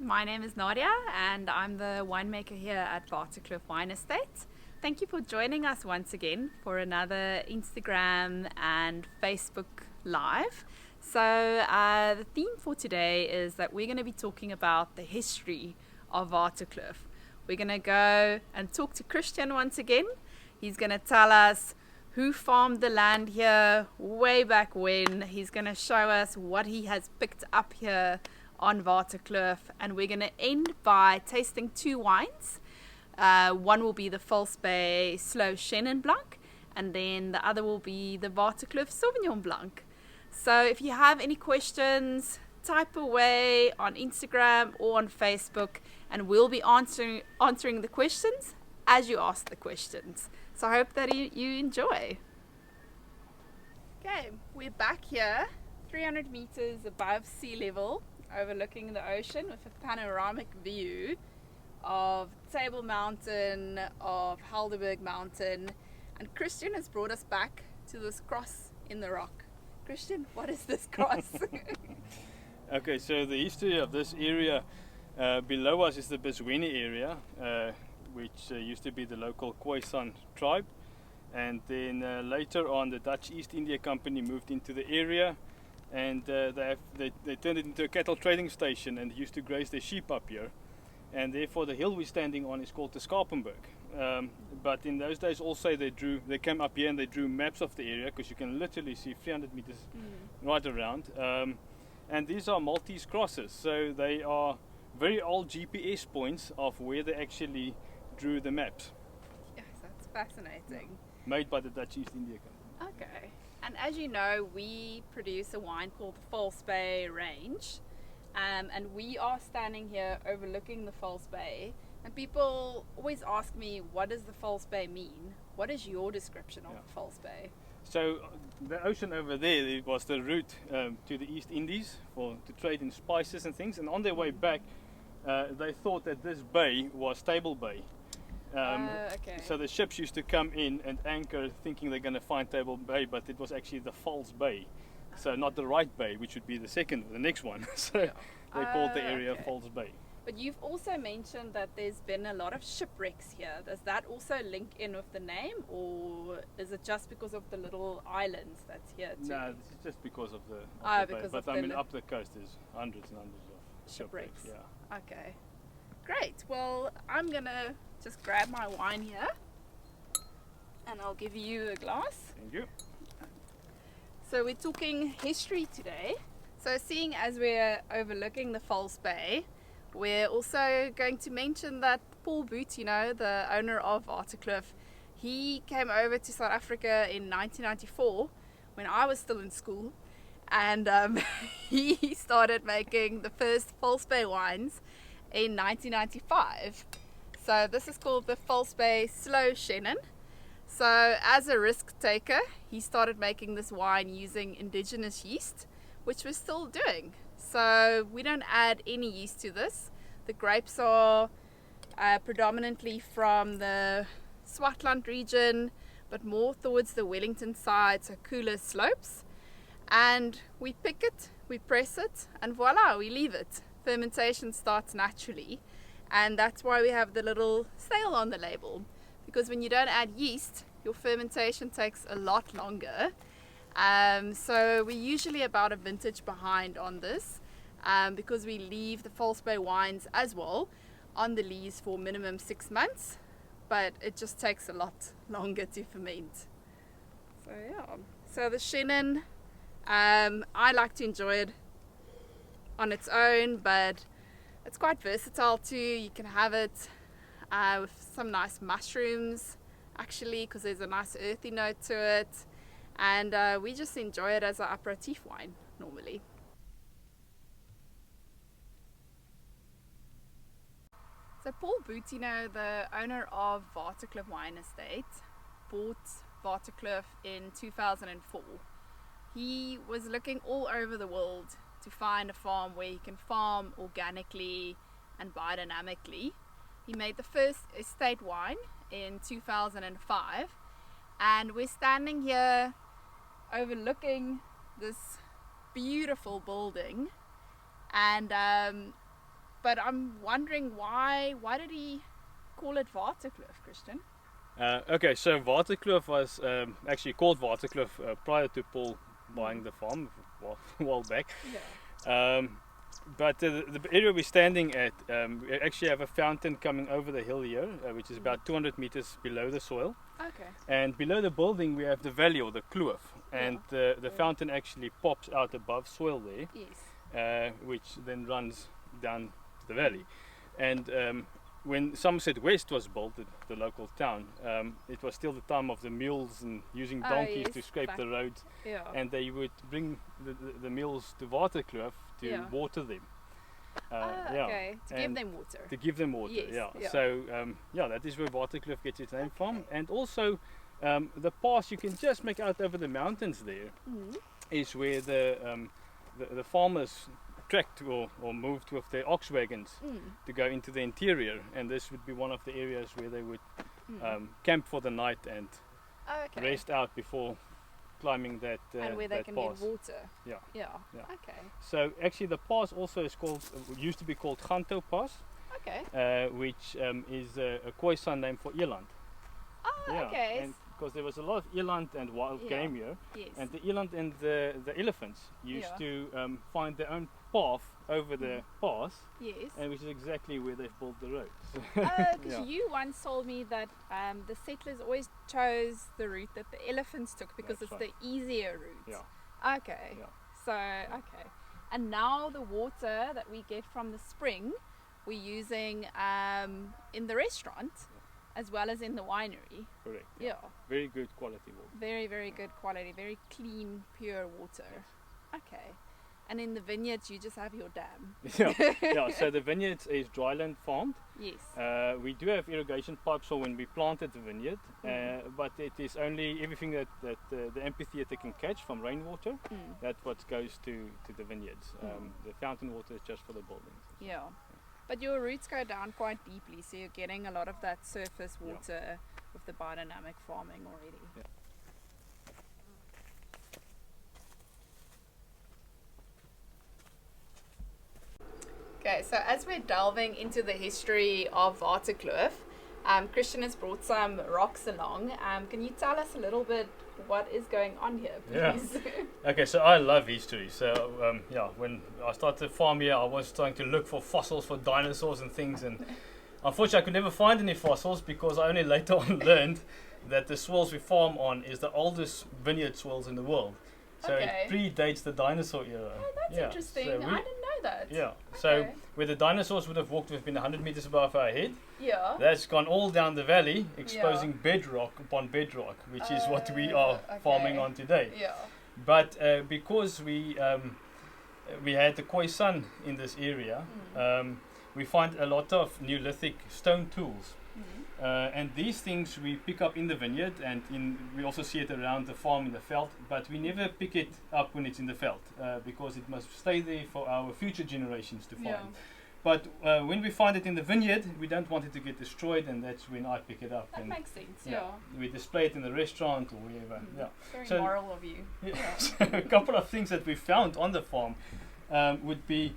my name is Nadia and I'm the winemaker here at Waterkloof Wine Estate. Thank you for joining us once again for another Instagram and Facebook Live. So the theme for today is that we're going to be talking about the history of Waterkloof. We're going to go and talk to Christian once again. He's going to tell us who farmed the land here way back when. He's going to show us what he has picked up here on Waterkloof, and we're going to end by tasting two wines. One will be the False Bay Slow Chenin Blanc, and then the other will be the Waterkloof Sauvignon Blanc. So if you have any questions, type away on Instagram or on Facebook, and we'll be answering the questions as you ask the questions. So I hope that you enjoy. Okay, we're back here, 300 meters above sea level, overlooking the ocean with a panoramic view of Table Mountain, of Helderberg Mountain, and Christian has brought us back to this cross in the rock. Christian, what is this cross? Okay, so the history of this area below us is the Bezweni area, which used to be the local Khoisan tribe, and then later on the Dutch East India Company moved into the area, and they turned it into a cattle trading station and used to graze their sheep up here, and therefore the hill we're standing on is called the Skarpenberg. But in those days also they came up here and they drew maps of the area, because you can literally see 300 meters right around, and these are Maltese crosses, so they are very old GPS points of where they actually drew the maps. Yes, that's fascinating. Made by the Dutch East India Company. Okay. And as you know, we produce a wine called the False Bay range, and we are standing here overlooking the False Bay, and people always ask me, what does the False Bay mean? What is your description of the False Bay? So the ocean over there, it was the route to the East Indies to trade in spices and things, and on their way back they thought that this bay was Table Bay. Okay. So the ships used to come in and anchor thinking they're going to find Table Bay, but it was actually the False Bay. So not the right bay, which would be the next one. So they called the area False Bay. But you've also mentioned that there's been a lot of shipwrecks here. Does that also link in with the name, or is it just because of the little islands that's here too? No, this is just because of the bay. Because but I mean, up the coast there's hundreds and hundreds of shipwrecks. Yeah. Okay. Great. Well, I'm gonna just grab my wine here, and I'll give you a glass. Thank you. So we're talking history today. So seeing as we're overlooking the False Bay, we're also going to mention that Paul Boutino, the owner of Waterkloof, he came over to South Africa in 1994 when I was still in school, and he started making the first False Bay wines in 1995. So this is called the False Bay Slow Chenin. So as a risk taker, he started making this wine using indigenous yeast, which we're still doing. So we don't add any yeast to this. The grapes are predominantly from the Swartland region, but more towards the Wellington side, so cooler slopes. And we pick it, we press it, and voila, we leave it. Fermentation starts naturally, and that's why we have the little sail on the label, because when you don't add yeast, your fermentation takes a lot longer. So we're usually about a vintage behind on this, because we leave the False Bay wines as well on the lees for minimum 6 months, but it just takes a lot longer to ferment. So yeah, so the Chenin, I like to enjoy it on its own, but it's quite versatile too. You can have it with some nice mushrooms actually, because there's a nice earthy note to it, and we just enjoy it as an aperitif wine normally. So Paul Boutino, the owner of Waterkloof Wine Estate, bought Waterkloof in 2004. He was looking all over the world to find a farm where he can farm organically and biodynamically. He made the first estate wine in 2005, and we're standing here overlooking this beautiful building, and but I'm wondering why did he call it Waterkloof, Christian? Okay, so Waterkloof was actually called Waterkloof prior to Paul buying the farm a while back. Yeah. But the area we're standing at, we actually have a fountain coming over the hill here, which is about 200 meters below the soil. Okay. And below the building we have the valley or the kloof, and the fountain actually pops out above soil there, Yes. which then runs down to the valley. And when Somerset West was built, the local town, it was still the time of the mules and using donkeys yes, to scrape the roads, Yeah. and they would bring the mules to Waterkloof to water them. Okay. To give And them water. to give them water, Yes, yeah. So that is where Waterkloof gets its name from. And also the pass you can just make out over the mountains there is where the farmers tracked or moved with their ox wagons to go into the interior, and this would be one of the areas where they would camp for the night and rest out before climbing that and where they that can pass. get water. Yeah. Yeah. Okay. So actually the pass also is called, used to be called Ganto Pass, Okay. which is a Khoisan name for eland. Oh, okay. And because there was a lot of eland and wild game here, Yes. and the eland and the elephants used to find their own path over the pass, Yes. and which is exactly where they've built the road. Because you once told me that the settlers always chose the route that the elephants took because That's it's right. the easier route. Yeah. Okay. Yeah. So, okay. And now the water that we get from the spring, we're using in the restaurant as well as in the winery. Correct. Yeah. Very good quality water. Very, very good quality. Very clean, pure water. Okay. And in the vineyards, you just have your dam. Yeah. So the vineyards is dryland farmed. Yes. We do have irrigation pipes for when we planted the vineyard, but it is only everything that the amphitheater can catch from rainwater. That's what goes to the vineyards. The fountain water is just for the buildings. Yeah. But your roots go down quite deeply, so you're getting a lot of that surface water with the biodynamic farming already. Yeah. Okay, so as we're delving into the history of Waterkloof, Christian has brought some rocks along. Can you tell us a little bit what is going on here, please? Yeah. Okay, so I love history. So when I started farm here, I was trying to look for fossils for dinosaurs and things, and unfortunately I could never find any fossils because I only later on learned that the swells we farm on is the oldest vineyard swells in the world. So it predates the dinosaur era. Oh, that's interesting. So I didn't know that. Yeah. So where the dinosaurs would have walked, we've been 100 meters above our head. Yeah. That's gone all down the valley, exposing bedrock upon bedrock, which is what we are farming on today. Yeah. But because we had the Khoisan in this area, we find a lot of Neolithic stone tools. And these things we pick up in the vineyard, and we also see it around the farm in the veld, but we never pick it up when it's in the veld because it must stay there for our future generations to find. Yeah. But when we find it in the vineyard, we don't want it to get destroyed, and that's when I pick it up. That and makes sense, yeah. We display it in the restaurant or wherever. Very moral of you. So a couple of things that we found on the farm would be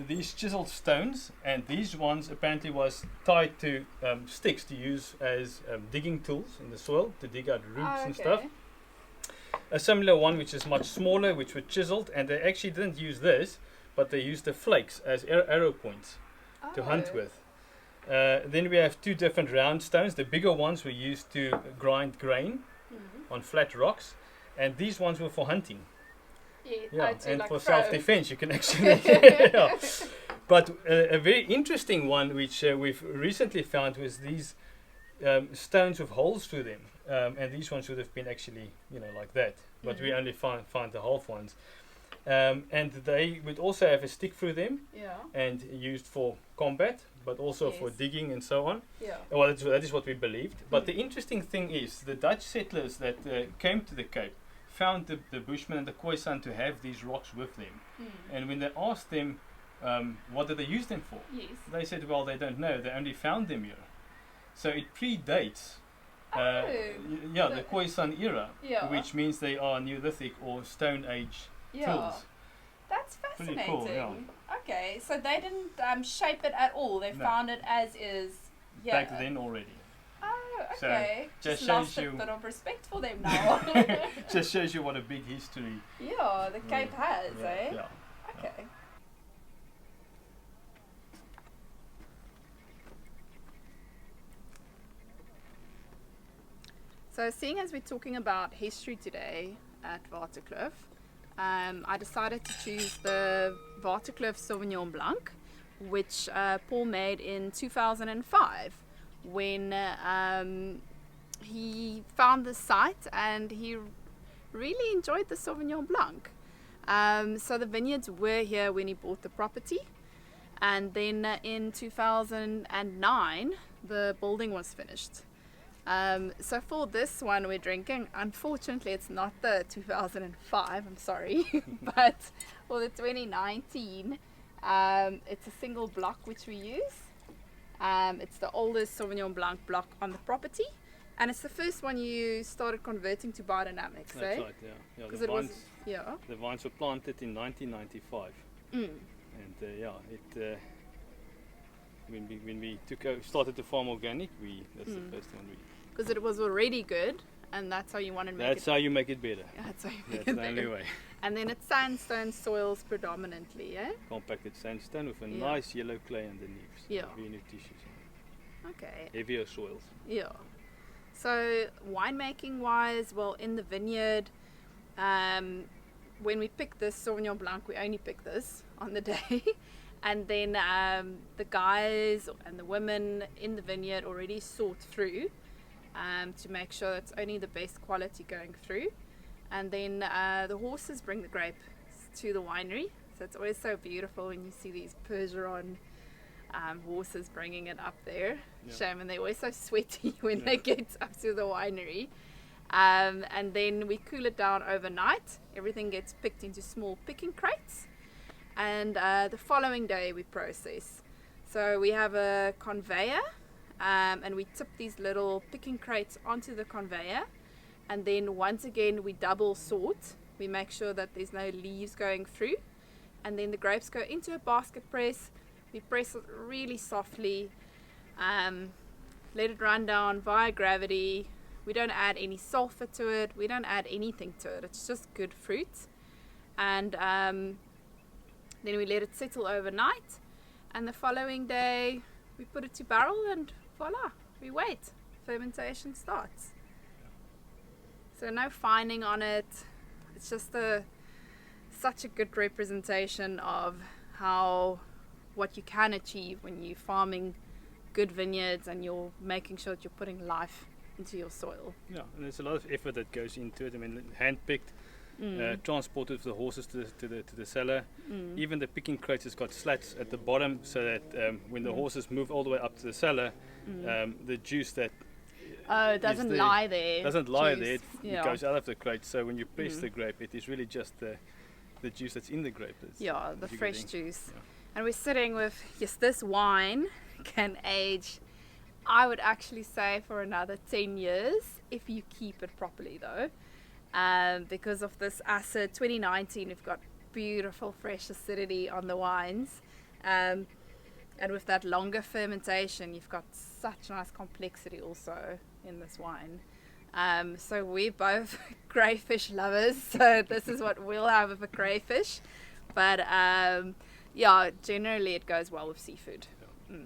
these chiseled stones, and these ones apparently was tied to sticks to use as digging tools in the soil to dig out roots and stuff. A similar one which is much smaller, which were chiseled, and they actually didn't use this, but they used the flakes as arrow points to hunt with. Then we have two different round stones. The bigger ones were used to grind grain on flat rocks, and these ones were for hunting. And like for self-defense, you can actually. But a very interesting one, which we've recently found, was these stones with holes through them, and these ones would have been actually, like that. But we only find the half ones, and they would also have a stick through them, and used for combat, but also for digging and so on. Well, that is what we believed. But the interesting thing is, the Dutch settlers that came to the Cape found the Bushmen and the Khoisan to have these rocks with them. And when they asked them what did they use them for, they said, well, they don't know, they only found them here. So it predates the Khoisan era, which means they are Neolithic or Stone Age tools. That's Pretty fascinating. cool, yeah. Okay, so they didn't shape it at all. They No. found it as is. Yeah. Back then already. Oh, So, okay. just lost shows a you- bit of respect for them now. Just shows you what a big history. Yeah, the Cape has, Yeah, eh? yeah. Okay. So, seeing as we're talking about history today at Waterkloof, I decided to choose the Waterkloof Sauvignon Blanc, which Paul made in 2005 when he found the site and he really enjoyed the Sauvignon Blanc. So the vineyards were here when he bought the property, and then in 2009 the building was finished. So for this one we're drinking, unfortunately it's not the 2005, I'm sorry, but for the 2019, it's a single block which we use. It's the oldest Sauvignon Blanc block on the property, and it's the first one you started converting to biodynamics, That's eh? right, yeah. Yeah, Because the it was, vines, yeah. the vines were planted in 1995. Mm. And when we started to farm organic, that's the first one Because it was already good, and that's how you want to make that's it. how you make it better. That's how you make That's it the only better. way. And then it's sandstone soils predominantly, eh? Compacted sandstone with a Yeah. nice yellow clay underneath. So Yeah. very nutritious. Okay. Heavier soils. Yeah. So winemaking wise, well, in the vineyard, when we pick this Sauvignon Blanc, we only pick this on the day. And then the guys and the women in the vineyard already sort through to make sure it's only the best quality going through. And then the horses bring the grapes to the winery. So it's always so beautiful when you see these Percheron horses bringing it up there. Yeah. Shame, and they're always so sweaty when Yeah. they get up to the winery. And then we cool it down overnight. Everything gets picked into small picking crates. And the following day we process. So we have a conveyor, and we tip these little picking crates onto the conveyor. And then once again we double sort. We make sure that there's no leaves going through. And then the grapes go into a basket press. We press it really softly, let it run down via gravity. We don't add any sulfur to it. We don't add anything to it. It's just good fruit. And then we let it settle overnight. And the following day, we put it to barrel and voila, we wait. Fermentation starts. So no fining on it. It's just such a good representation of what you can achieve when you're farming good vineyards and you're making sure that you're putting life into your soil. Yeah, and there's a lot of effort that goes into it. I mean, hand-picked, transported with the horses to the cellar. Even the picking crates has got slats at the bottom so that when the horses move all the way up to the cellar, the juice that it doesn't lie there. doesn't lie Juice. there. It Yeah. goes out of the crate. So when you press the grape, it is really just the juice that's in the grape. Yeah, the that you're fresh getting. juice. Yeah. And we're sitting with, yes, this wine can age, I would actually say, for another 10 years if you keep it properly though. Because of this acid, 2019 we've got beautiful fresh acidity on the wines. And with that longer fermentation, you've got such nice complexity also in this wine. So we're both crayfish lovers, so this is what we'll have with a crayfish. But yeah, generally it goes well with seafood. Yeah.